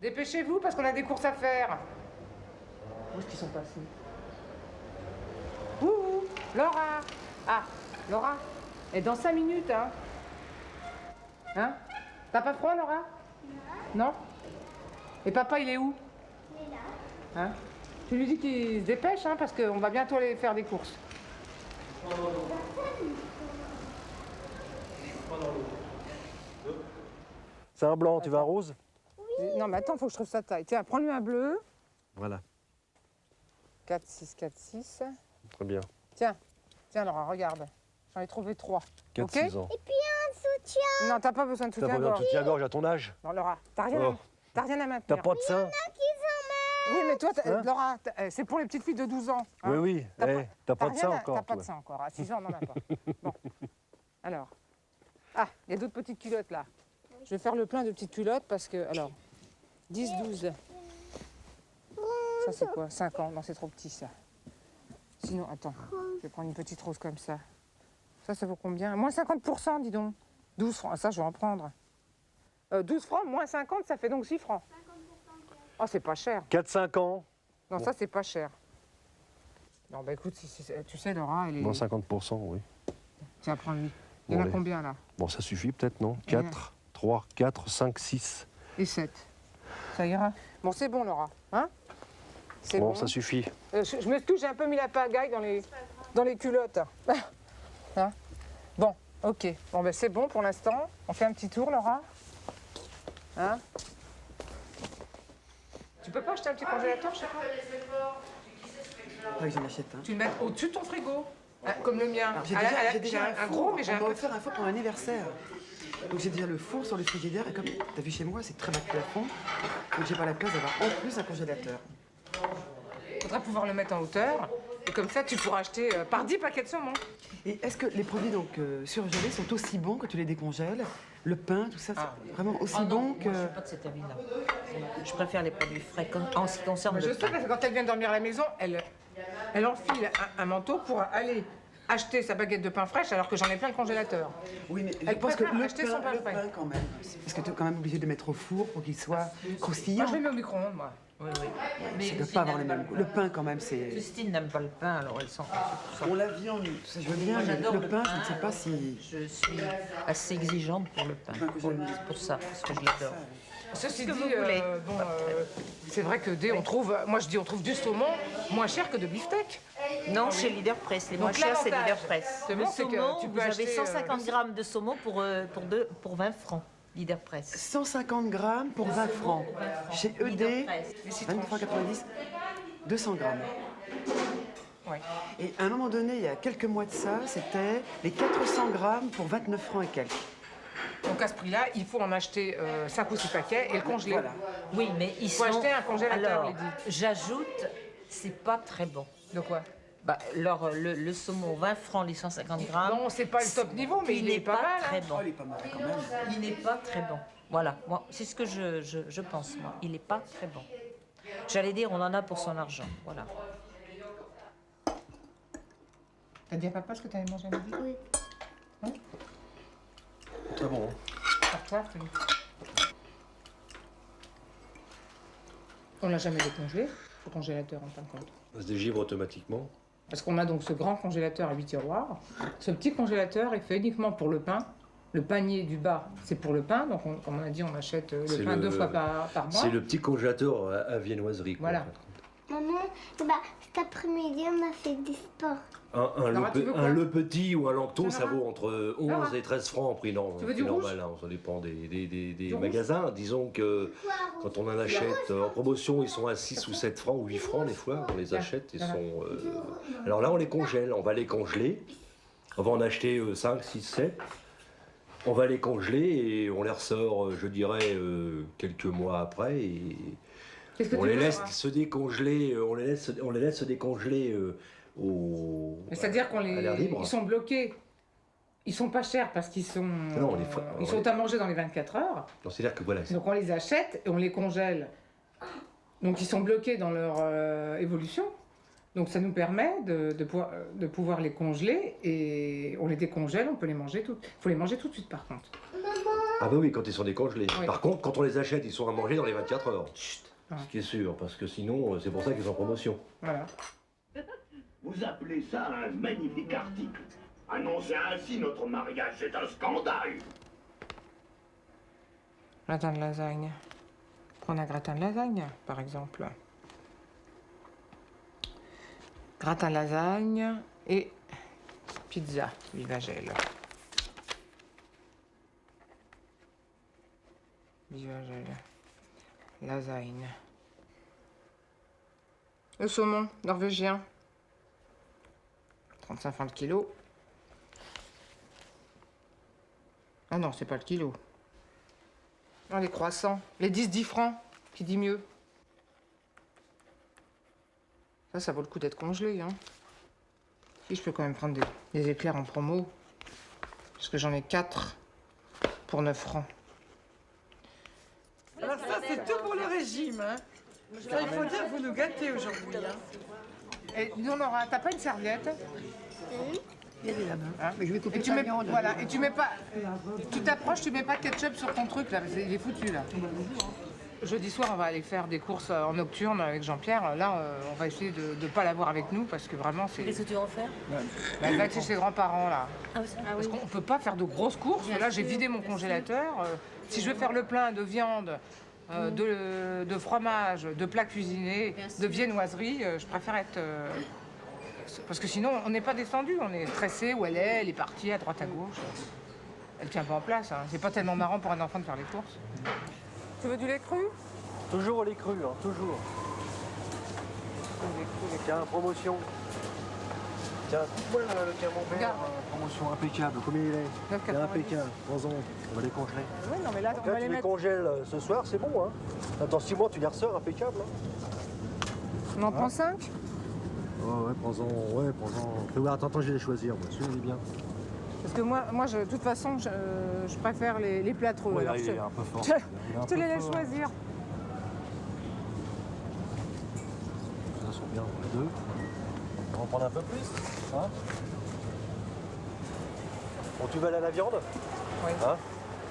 Dépêchez-vous parce qu'on a des courses à faire. Où est-ce qu'ils sont passés? Ouh, Laura. Ah, Laura. Et dans 5 minutes, hein? Hein? T'as pas froid, Laura? Non. Et papa, il est où? Il est là. Hein? Tu lui dis qu'il se dépêche, hein, parce qu'on va bientôt aller faire des courses. C'est un blanc, tu veux un rose? Non, mais attends, faut que je trouve sa taille. Tiens, prends-lui un bleu. Voilà, 4, 6, 4, 6. très bien. Tiens, Laura, regarde. J'en ai trouvé 3. 4-6 ans. Et puis un soutien. Non, t'as pas besoin de T'as pas besoin de soutien-gorge. soutien-gorge à ton âge? Non, Laura, t'as rien, Oh. t'as rien à T'as maintenir. pas de sein? Oui, mais toi, Hein Laura, c'est pour les petites filles de 12 ans. hein. Oui, oui. T'as pas de sein rien encore. T'as pas de toi. sein encore. À 6 ans, on n'en a pas. Bon. Alors. Ah, il y a d'autres petites culottes là. Je vais faire le plein de petites culottes parce que. Alors. 10, 12. Ça, c'est quoi? 5 ans. Non, c'est trop petit ça. Sinon, attends. Je vais prendre une petite rose comme ça. Ça vaut combien? Moins 50%, dis donc. 12 francs. Ah, ça, je vais en prendre. 12 francs, moins 50, ça fait donc 6 francs. Oh, c'est pas cher. 4-5 ans, Non, ça, c'est pas cher. Non, bah écoute, tu sais, Laura, elle est... moins 50%, oui. Tiens, prends-lui. Il y en Bon, a allez. combien, là? Bon, ça suffit peut-être, non? Il y en a. 4, 3, 4, 5, 6. Et 7. Ça ira? Bon, c'est bon, Laura. Hein? C'est Bon, bon. ça suffit. Je m'excuse, j'ai un peu mis la pagaille dans les culottes. Hein? Bon, ok. Bon, ben c'est bon pour l'instant. On fait un petit tour, Laura? Hein? Tu peux pas acheter un petit congélateur, je sais pas? Ah, j'en achète un. Tu le mets au-dessus de ton frigo, hein, comme le mien. Alors, j'ai Elle a- déjà, elle a- j'ai déjà un gros, four. mais j'ai On un m'a peu... offert un four pour mon anniversaire. Donc j'ai déjà le four sur le frigidaire et comme t'as vu chez moi, c'est très bas de plafond. Donc j'ai pas la place d'avoir en plus un congélateur. Faudrait pouvoir le mettre en hauteur. Et comme ça, tu pourras acheter par 10 paquets de saumon. Et est-ce que les produits donc surgelés sont aussi bons que tu les décongèles? Le pain, tout ça, c'est vraiment aussi Ah non, bon moi, que... je suis pas de cet avis-là. Je préfère les produits frais en ce qui concerne Je le sais, pain. parce que quand elle vient dormir à la maison, elle enfile un manteau pour aller acheter sa baguette de pain fraîche alors que j'en ai plein le congélateur. Oui, mais je Elle pense que préfère le acheter son pain le frais. pain quand même. Parce que tu es quand même obligé de le mettre au four pour qu'il soit Moi, croustillant. je le mets au micro-ondes, moi. Oui, oui. Ça ne doit pas avoir les mêmes goûts. Le pain quand même, c'est... Christine n'aime pas le pain, alors elle s'en fout. On la viande, tout ça, je veux bien, Moi, mais j'adore le pain, je ne sais pas si... Je suis assez exigeante pour le pain. C'est pour ça, parce que je l'adore. Ceci que dit, vous voulez. c'est vrai que on trouve, moi je dis on trouve du saumon moins cher que de beefsteak. Non, chez Leader Press. Les moins Donc, chers, c'est l'avantage, Leader Press. c'est Le bon, c'est que saumon, tu peux vous avez acheter, 150 grammes de saumon pour 20 francs. Leader Press. 150 grammes pour 20 francs. Chez ED, Leader Press. 23,90, 200 grammes. Ouais. Et à un moment donné, il y a quelques mois de ça, c'était les 400 grammes pour 29 francs et quelques. Donc à ce prix-là, il faut en acheter 5 ou 6 paquets et le congeler. Voilà. Oui, mais ils Faut sont... acheter un congélateur, Alors, Lydie. j'ajoute, c'est pas très bon. De quoi? Bah, le saumon, 20 francs, les 150 grammes. Non, c'est pas le top niveau, mais il est pas mal. très hein. bon. Oh, il est pas mal quand même. Il n'est pas très bon. Voilà, moi, c'est ce que je pense, moi. Il n'est pas très bon. J'allais dire, on en a pour son argent. Voilà. T'as dit à papa ce que t'avais mangé à midi? Oui. Très bon. Par toi, Philippe. On l'a jamais décongelé, le congélateur en fin de compte. Ça se dégivre automatiquement. Parce qu'on a donc ce grand congélateur à 8 tiroirs. Ce petit congélateur est fait uniquement pour le pain. Le panier du bas, c'est pour le pain. Donc, comme on a dit, on achète le C'est pain le- 2 fois par mois. C'est le petit congélateur à viennoiserie. Quoi, Voilà. en fait. Maman, cet après-midi, on a fait du sport. Laura, tu veux quoi? Un le petit ou un lancto, ça Laura vaut entre 11 Laura et 13 francs en prix, Tu veux prix du rouge? normal. Hein, ça dépend des Du rouge? magasins. Disons que quand on en achète en promotion, ils sont à 6 ou 7 francs ou 8 francs des fois. On les Tiens, achète. Ils voilà. sont, alors là, on les congèle. On va les congeler. On va en acheter 5, 6, 7. On va les congeler et on les ressort, je dirais, quelques mois après. Et Qu'est-ce que on tu les veux, laisse Laura? se décongeler. On les laisse se décongeler au. Mais c'est-à-dire qu'on à l'air libre. ils sont bloqués. Ils sont pas chers parce qu'ils sont, Non, on les ils sont à manger dans les 24 heures. Non, c'est-à-dire que voilà. Donc on les achète et on les congèle. Donc ils sont bloqués dans leur évolution. Donc ça nous permet de pouvoir les congeler et on les décongèle, on peut les manger toutes. Il faut les manger tout de suite par contre. Maman, Ah bah oui, quand ils sont décongelés. Oui. Par contre, quand on les achète, ils sont à manger dans les 24 heures. Chut. Ce qui est sûr, parce que sinon, c'est pour ça qu'ils sont en promotion. Voilà. Vous appelez ça un magnifique article. Annoncer ainsi notre mariage, c'est un scandale. Gratin de lasagne. Prendre un gratin de lasagne, par exemple. Gratin de lasagne et pizza Vivagel. Vivagel. Lasagne. Le saumon norvégien. 35 francs le kilo. Ah non, c'est pas le kilo. Non, les croissants. Les 10 francs, qui dit mieux. Ça vaut le coup d'être congelé, hein. Si, je peux quand même prendre des éclairs en promo. Parce que j'en ai 4 pour 9 francs. Alors ça, c'est tout pour le régime. Hein. Ça, il faut dire que vous nous gâtez aujourd'hui. Hein. Et nous, Laura, t'as pas une serviette? Il y a des là-bas. Hein? Mais je vais couper Et tu ta mets, viande. voilà, et tu mets pas... Tu t'approches, tu mets pas de ketchup sur ton truc, là, parce qu'il est foutu, là. Jeudi soir, on va aller faire des courses en nocturne avec Jean-Pierre. Là, on va essayer de ne pas l'avoir avec nous, parce que vraiment, c'est... Qu'est-ce que tu vas en faire? Elle va chez ses grands-parents, là. Ah oui. Parce qu'on ne peut pas faire de grosses courses. Là, j'ai vidé mon congélateur. Si je veux faire le plein de viande, de fromage, de plats cuisinés, de viennoiserie, je préfère être... parce que sinon, on n'est pas descendu. On est stressé où elle est partie à droite à gauche. Elle tient pas en place. Hein. C'est pas tellement marrant pour un enfant de faire les courses. Tu veux du lait cru? Toujours au lait cru, hein, toujours. Tiens, promotion. Tiens, coupe-moi le camembert, Regarde. promotion impeccable. Combien il est? 9,90. Il est impeccable. Prends-en, on va les congeler. Oui, non, mais là, on Là, va tu les les mettre. congèles ce soir, c'est bon, hein. Attends, 6 mois, tu les ressors, impeccable. Hein. On en prend 5? Oh, ouais, prends-en, ouais, prends-en. Fais voir, attends, je vais les choisir, moi. Celui-là, il est bien. Parce que moi de toute façon, je préfère les plâtreux. Ouais, Alors, il je est un peu fort. je- Il est un je te peu les laisse fort. choisir. Ça sont bien, les deux. On va en prendre un peu plus, hein. Bon, tu vas aller à la viande? Oui. Hein?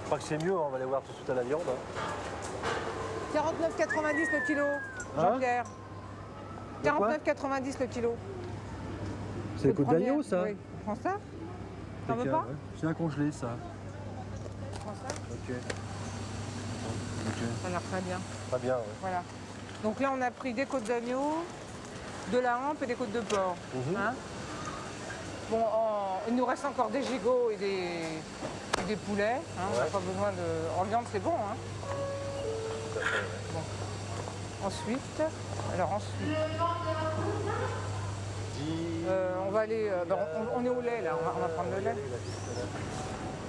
Je crois que c'est mieux, hein, on va aller voir tout de suite à la viande. Hein. 49,90 le kilo, Jean-Pierre. 49,90 le kilo. C'est le côte premier. d'agneau, ça? Oui. Prends ça? T'en veux pas? C'est à congeler, ça. Prends ça? Ok. Ça a l'air très bien. Très bien, ouais. Voilà. Donc là, on a pris des côtes d'agneau, de la hampe et des côtes de porc. Mhm. Hein? Bon, il nous reste encore des gigots et des poulets. Hein? On n'a Ouais. pas besoin de... En viande, c'est bon. Hein? Bon. Ensuite, on va aller... on est au lait, là. On va prendre le lait.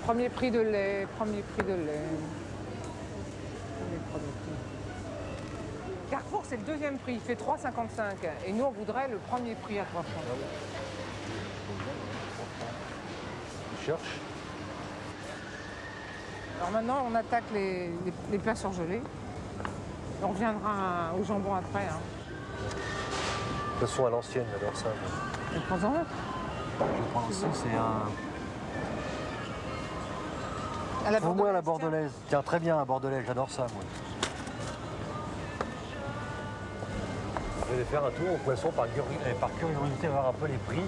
Premier prix de lait, premier prix de lait. Carrefour, c'est le deuxième prix, il fait 3,55. Et nous, on voudrait le premier prix à 3 francs. Tu cherches? Alors maintenant, on attaque les plats surgelés. On reviendra au jambon après. Hein. De toute façon, à l'ancienne, j'adore ça. moi. Et prends-en un. Je vais prendre aussi, c'est un... À la Au moins la bordelaise, bordelaise. Tiens, très bien, la bordelaise, j'adore ça, moi. Je vais faire un tour au poisson par curiosité, voir un peu les prix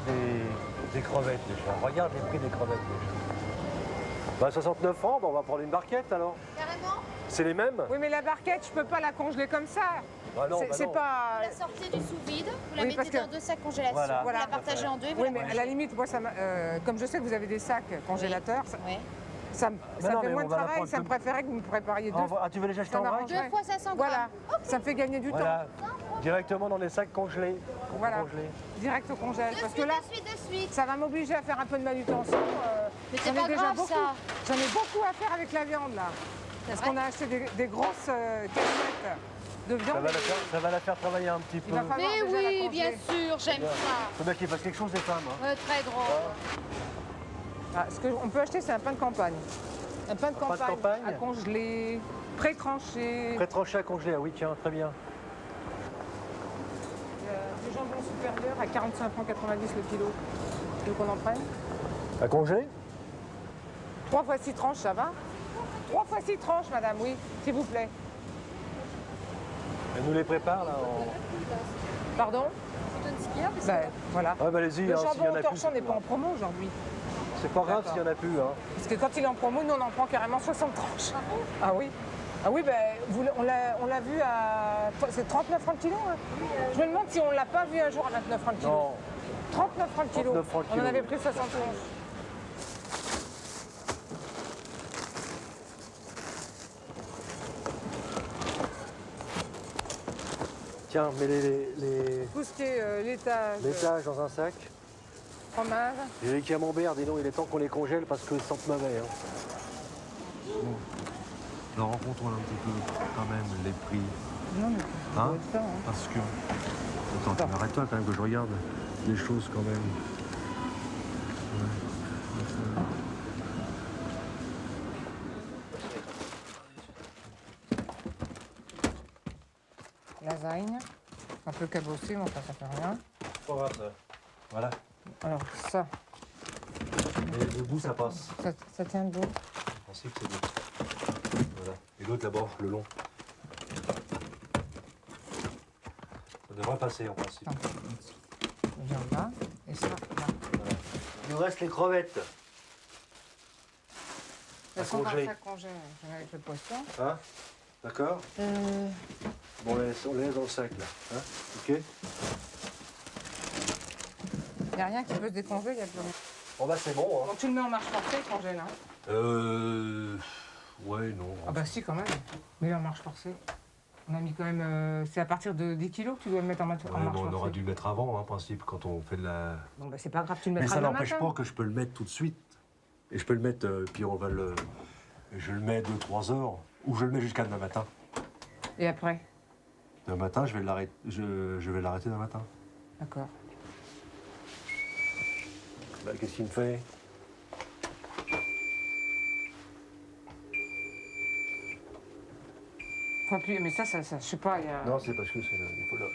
des crevettes déjà. Regarde les prix des crevettes déjà. Bah 69 francs, bah, on va prendre une barquette alors. Carrément. C'est les mêmes? tiens. Oui, mais la barquette, je peux pas la congeler comme ça. Bah non, C'est non. pas... La sortez du sous-vide, vous la Oui, parce mettez dans que- 2 sacs congélation, Voilà. vous la partagez en deux et vous Oui, la mais mangez. à la limite, moi, comme je sais que vous avez des sacs congélateurs, Ouais. ça me non, fait mais moins on de va la travail. prendre Ça me comme- préférait que vous me prépariez deux. Ah, tu veux les acheter Ça en vrac? m'arrange. 2 fois 500 grammes. Voilà, ça me fait gagner du temps. Voilà. Directement dans les sacs congelés. Voilà. Congelés. Direct au congèle. De Parce que suite, là, de suite, de suite. ça va m'obliger à faire un peu de manutention. Mais J'en c'est ai pas déjà grave beaucoup. ça. J'en ai beaucoup à faire avec la viande là. Parce vrai qu'on a acheté des grosses canettes de viande. Ça va la faire travailler un petit peu. Il va falloir Mais déjà la oui, bien congeler. sûr, j'aime ça. Faut bien qu'il fasse quelque chose des femmes. Hein. Très drôle. Ah, ce qu'on peut acheter, c'est un pain de campagne. Un pain de pain de campagne, campagne à congeler, pré-tranché. Pré-tranché à congeler, ah oui, tiens, très bien. Du jambon supérieur à 45 francs 90 le kilo. Tu veux qu'on en prenne? À congeler? 3 fois 6 tranches, ça va? 3 fois 6 tranches, madame, oui, s'il vous plaît. Elle nous les prépare, là. Pardon? Ben, voilà. Ouais, bah allez-y, Le hein, s'il y jambon en au a plus. torchon n'est pas en promo aujourd'hui. C'est pas grave D'accord. s'il y en a plus, hein. Parce que quand il est en promo, nous on en prend carrément 60 tranches. Ah oui? Ah oui, ben, on l'a vu à... C'est 39 francs le kilo, hein. Je me demande si on ne l'a pas vu un jour à 29 francs le kilo. Non. 39 francs le kilo. 39 francs le On en kilo. avait pris 71. Tiens, mets les Tout ce qui est laitage, laitages dans un sac. fromage. Et les camemberts, dis donc, il est temps qu'on les congèle parce qu'ils sentent mauvais. Hein. Alors rencontrons un petit peu quand même les prix. Non, mais Hein doit être ça, hein. Parce que... Attends, arrête-toi quand même que je regarde les choses quand même. Lasagne, un peu cabossé, mais enfin ça fait rien. C'est pas grave ça. Voilà. Alors ça, Et le bout, ça passe. ça tient debout. En principe, c'est bon. Voilà. Et l'autre là-bas, le long. Ça devrait passer en principe. Le viande là, et ça là. Il nous reste les crevettes. Elles sont dans congé. le sac congé, avec le poisson. Hein? D'accord? Bon, on les laisse dans le sac là. Hein? Ok? Il n'y a rien qui peut se décongeler, il n'y a plus rien. Bon bah c'est bon. Hein. Donc tu le mets en marche forcée, le congèle, hein? Ouais, non. Ah bah si, quand même. Mets-le en marche forcée. On a mis quand même... c'est à partir de 10 kilos que tu dois le mettre en marche Ouais, forcée. bon, on aurait dû le mettre avant, en principe, quand on fait de la... Bon bah c'est pas grave, tu le Mais mettras ça le n'empêche matin. pas que je peux le mettre tout de suite. Et je peux le mettre, puis on va le... Je le mets 2-3 heures, ou je le mets jusqu'à demain matin. Et après? Demain matin, je vais l'arrêter demain matin. D'accord. Bah, qu'est-ce qu'il me fait? Faut appuyer, mais ça, je sais pas, il y a... Non, c'est parce que c'est il faut le...